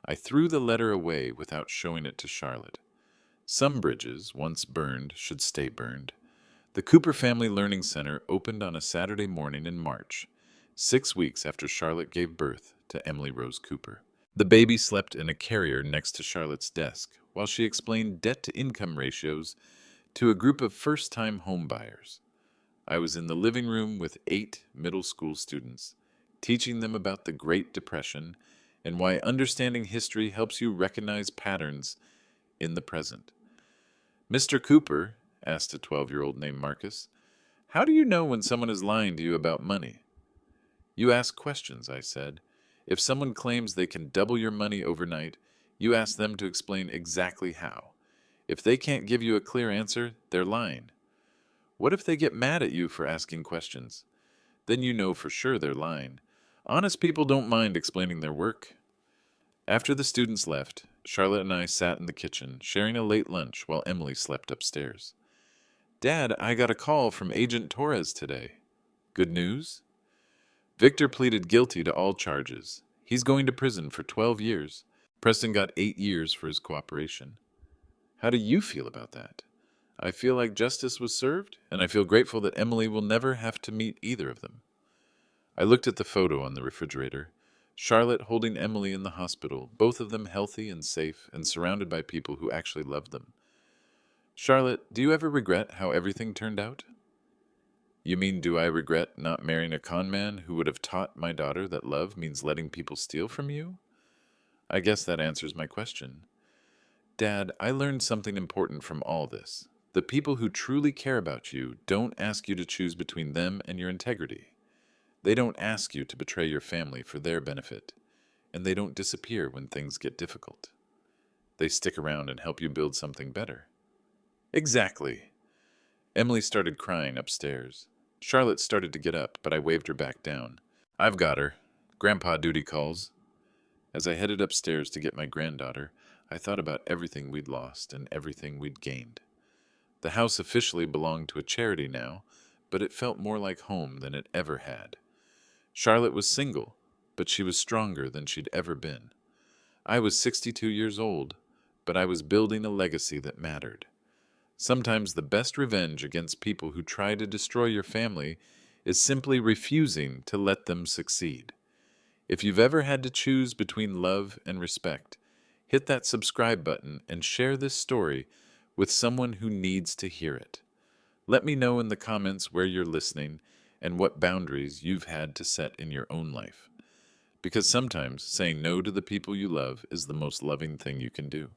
I threw the letter away without showing it to Charlotte. Some bridges, once burned, should stay burned. The Cooper Family Learning Center opened on a Saturday morning in March, 6 weeks after Charlotte gave birth to Emily Rose Cooper. The baby slept in a carrier next to Charlotte's desk while she explained debt-to-income ratios to a group of first-time homebuyers. I was in the living room with 8 middle school students, teaching them about the Great Depression and why understanding history helps you recognize patterns in the present. Mr. Cooper, asked a 12-year-old named Marcus, how do you know when someone is lying to you about money? You ask questions, I said. If someone claims they can double your money overnight, you ask them to explain exactly how. If they can't give you a clear answer, they're lying. What if they get mad at you for asking questions? Then you know for sure they're lying. Honest people don't mind explaining their work. After the students left, Charlotte and I sat in the kitchen, sharing a late lunch while Emily slept upstairs. Dad, I got a call from Agent Torres today. Good news? Victor pleaded guilty to all charges. He's going to prison for 12 years. Preston got 8 years for his cooperation. How do you feel about that? I feel like justice was served, and I feel grateful that Emily will never have to meet either of them. I looked at the photo on the refrigerator. Charlotte holding Emily in the hospital, both of them healthy and safe and surrounded by people who actually loved them. Charlotte, do you ever regret how everything turned out? You mean, do I regret not marrying a con man who would have taught my daughter that love means letting people steal from you? I guess that answers my question. Dad, I learned something important from all this. The people who truly care about you don't ask you to choose between them and your integrity. They don't ask you to betray your family for their benefit, and they don't disappear when things get difficult. They stick around and help you build something better. Exactly. Emily started crying upstairs. Charlotte started to get up, but I waved her back down. I've got her. Grandpa duty calls. As I headed upstairs to get my granddaughter, I thought about everything we'd lost and everything we'd gained. The house officially belonged to a charity now, but it felt more like home than it ever had. Charlotte was single, but she was stronger than she'd ever been. I was 62 years old, but I was building a legacy that mattered. Sometimes the best revenge against people who try to destroy your family is simply refusing to let them succeed. If you've ever had to choose between love and respect, hit that subscribe button and share this story with someone who needs to hear it. Let me know in the comments where you're listening and what boundaries you've had to set in your own life. Because sometimes saying no to the people you love is the most loving thing you can do.